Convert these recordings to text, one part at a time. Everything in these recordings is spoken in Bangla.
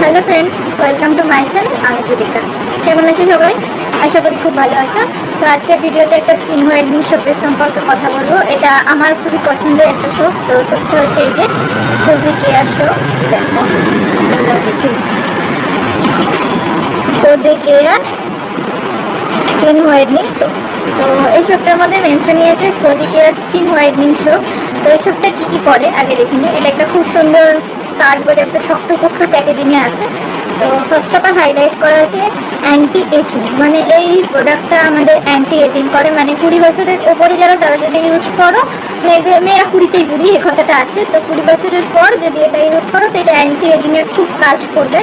Hello friends, welcome to my channel. আমি তুলিকা। কেমন আছো সবাই? আশা করি খুব ভালো আছো। তো আজকের ভিডিওতে একটা স্কিন হোয়াইটনিং শপের সম্পর্কে কথা বলবো। এটা আমার খুবই পছন্দের একটা শপ। তো শপটা হচ্ছে এই যে KoziCare শপ। দেখো KoziCare স্কিন হোয়াইটনিং শপ। তো এই শপটার মধ্যে মেনশন নিয়েছে KoziCare স্কিন হোয়াইটনিং শপ। তো এই শপটা কী কী করে আগে দেখিনি। এটা একটা খুব সুন্দর কার্ডবোর্ডে একটা শক্তপোক্ত প্যাকেজিংয়ে আছে। তো ফার্স্ট অফ অল হাইলাইট করা আছে অ্যান্টি এজিং, মানে এই প্রোডাক্টটা আমাদের অ্যান্টি এজিং করে, মানে 20 বছরের ওপরে যারা তারা যদি ইউজ করো, মেয়েরা 20তেই বুড়ি এ কথাটা আছে। তো 20 বছরের পর যদি এটা ইউজ করো তো এটা অ্যান্টি এজিংয়ের খুব কাজ করবে,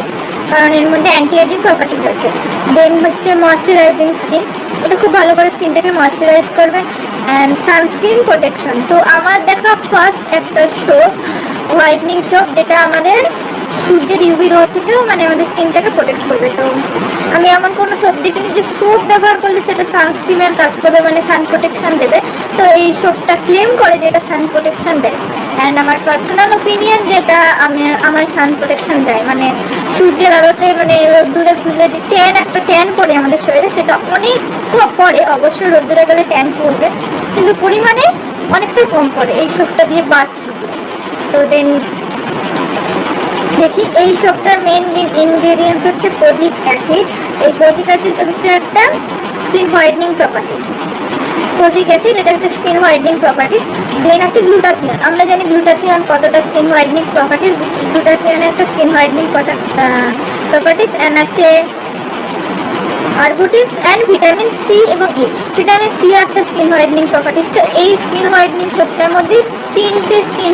কারণ এর মধ্যে অ্যান্টি এজিং প্রপার্টিজ আছে। দেন হচ্ছে ময়শ্চারাইজিং স্কিন, এটা খুব ভালো করে স্কিনটাকে ময়শ্চারাইজ করবে। And sunscreen protection. তো আমার দেখা ফার্স্ট একটা শপ হোয়াইটনিং শপ যেটা আমাদের সূর্যের ইউভি রোদ থেকেও মানে আমাদের স্কিনটাকে প্রোটেক্ট করবে। তো আমি এমন কোনো সোপ দেখিনি যে সোপ ব্যবহার করলে সেটা সানস্ক্রিনের কাজ করবে, মানে সান প্রোটেকশন দেবে। তো এই সোপটা ক্লেম করে যে এটা সান প্রোটেকশন দেয়। অ্যান্ড আমার পার্সোনাল ওপিনিয়ন যেটা আমার সান প্রোটেকশন দেয়, মানে সূর্যের আলোতে মানে রোদ্দুরে ঘুরলে যে একটা ট্যান পড়ে আমাদের শরীরে, সেটা অনেক পড়ে। অবশ্যই রোদ্দুরে গেলে ট্যান পড়বে, কিন্তু পরিমাণে অনেকটাই কম পড়ে এই সোপটা দিয়ে বাঁচছে। তো দেন দেখি এই সবটার মেন ইনগ্রেডিয়েন্টস হচ্ছে কোজিক অ্যাসিড। এই কোজিক অ্যাসিড হচ্ছে একটা skin whitening property. Kojic acid এটা একটা স্কিন হোয়াইটনিং প্রপার্টি। দেন আছে গ্লুটাথিয়ন। আমরা জানি গ্লুটাথিয়ন কতটা স্কিন হোয়াইটনিং প্রপার্টিস। গ্লুটাথিয়নের একটা স্কিন হোয়াইটনিং প্রপার্টিস। অ্যান্ড আছে আরবুটিক্স অ্যান্ড ভিটামিন সি এবং ই। ভিটামিন সি একটা স্কিন হোয়াইটনিং প্রপার্টিস। তো এই স্কিন হোয়াইটনিং সবটার মধ্যে 3টে স্কিন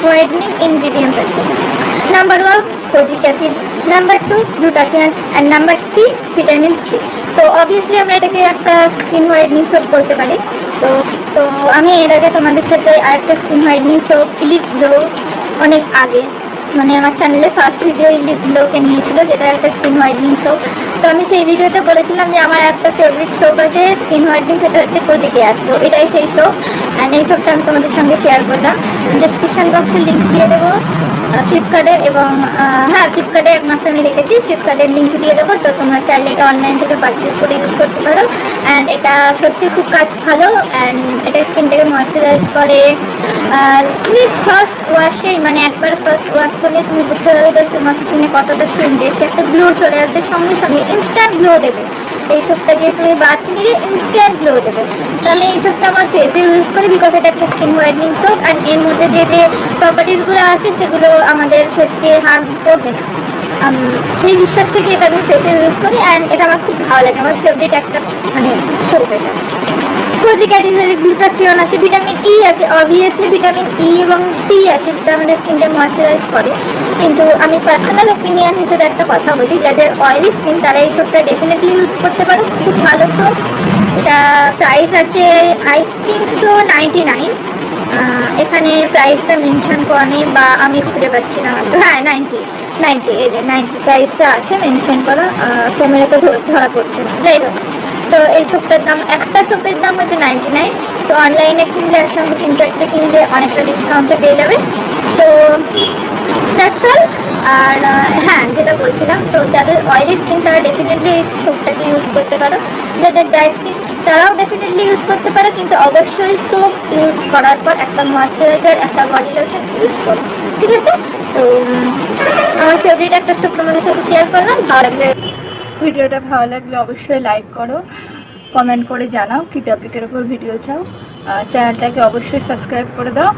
হোয়াইটনিং ইনগ্রিডিয়েন্টস আছে। Number 1 kojic acid, number 2 glutathione, and number 3 vitamin C. তো অবভিয়াসলি আমরা এটাকে একটা স্কিন হোয়াইটনিং সোপ বলতে পারি। তো তো আমি এর আগে তোমাদের সাথে আরেকটা skin whitening soap lip glow অনেক আগে, মানে আমার চ্যানেলে ফার্স্ট ভিডিও লিপ গ্লোকে নিয়েছিল, যেটা একটা স্কিন হোয়াইটনিং সোপ। তো আমি সেই ভিডিওতে বলেছিলাম যে আমার একটা ফেভারিট সোপ আছে স্কিন হোয়াইটনিং, সেটা হচ্ছে KoziCare। তো এটাই সেই সোপ। অ্যান্ড এই সোপটা আমি তোমাদের সঙ্গে শেয়ার করলাম। ডিসক্রিপশন বক্সে লিঙ্ক দিয়ে দেবো ফ্লিপকার্টের, এবং হ্যাঁ ফ্লিপকার্টে একমাত্র আমি রেখেছি, ফ্লিপকার্টের লিঙ্ক দিয়ে দেবো। তো তোমরা চাইলে এটা অনলাইন থেকে পারচেস করে ইউজ করতে পারো। অ্যান্ড এটা সত্যি খুব কাজ ভালো। অ্যান্ড এটা স্কিনটাকে ময়শ্চারাইজ করে। তুমি ফার্স্ট ওয়াশেই মানে একবার ফার্স্ট ওয়াশ করলে তুমি বুঝতে পারবে তোমার স্কিনে কতটা চেঞ্জ এসছে। একটা গ্লো চলে আসবে, সঙ্গে সঙ্গে ইনস্ট্যান্ট গ্লো দেবে। এই সবটাকে তুমি বাদ নিলে ইনস্ট্যান্ট গ্লো দেবে। তাহলে এই সবটা আমার ফেসে ইউজ করি, বিকজ এটা একটা স্কিন হোয়াইটনিং সোপ। অ্যান্ড এর মধ্যে যে যে প্রপার্টিসগুলো আছে সেগুলো আমাদের ফেসকে হার্ম করবে না, সেই বিশ্বাস থেকে এটা আমি ফেসে ইউজ করি। অ্যান্ড এটা আমার খুব ভালো লাগে, আমার ফেভারিট একটা মানে সোপ এটা। কোজিক অ্যাসিডে গ্লুটাথিয়ন আছে, ভিটামিন ই আছে, অবভিয়াসলি ভিটামিন ই এবং সি আছে, যেটা আমাদের স্কিনকে ময়শ্চারাইজ করে। কিন্তু আমি পার্সোনাল ওপিনিয়ন হিসেবে একটা কথা বলি, যাদের অয়েলি স্কিন তারা এই সোপটা ডেফিনেটলি ইউজ করতে পারো। খুব ভালো সোপ। এটা প্রাইস আছে আই থিঙ্ক সো 99। এখানে প্রাইসটা মেনশন করা নেই, বা আমি খুঁজে পাচ্ছি না। হ্যাঁ 90 এই যে 90 প্রাইসটা আছে মেনশন করা, ক্যামেরাতে ধরা পড়ছে না। যাই হোক, তো এই সোপটার দাম, একটা সোপের দাম হচ্ছে 99। তো অনলাইনে কিনলে একসঙ্গে 3-4টে কিনলে অনেকটা ডিসকাউন্টে পেয়ে যাবে। তো দ্যাটস অল। আর হ্যাঁ যেটা বলছিলাম, তো যাদের অয়েলি স্কিন তারা ডেফিনেটলি এই সোপটাকে ইউজ করতে পারো। যাদের ড্রাই স্কিন তারাও ডেফিনেটলি ইউজ করতে পারো, কিন্তু অবশ্যই সোপ ইউজ করার পর একটা ময়শ্চারাইজার, একটা বডি লোশন ইউজ করো, ঠিক আছে? তো আমার ফেভারিট একটা সোপ তোমাদের সাথে শেয়ার করলাম। ভালো লাগলে ভিডিওটা ভালো লাগলে অবশ্যই লাইক করো, কমেন্ট করে জানাও কী টপিকের ওপর ভিডিও চাও। চ্যানেলটাকে অবশ্যই সাবস্ক্রাইব করে দাও।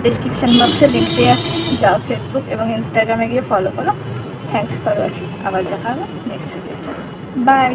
ডিসক্রিপশান বক্সে লিঙ্ক দেওয়া আছে, যাও ফেসবুক এবং ইনস্টাগ্রামে গিয়ে ফলো করো। Thanks for watching. আবার দেখা হবে নেক্সট ভিডিওতে। বাই।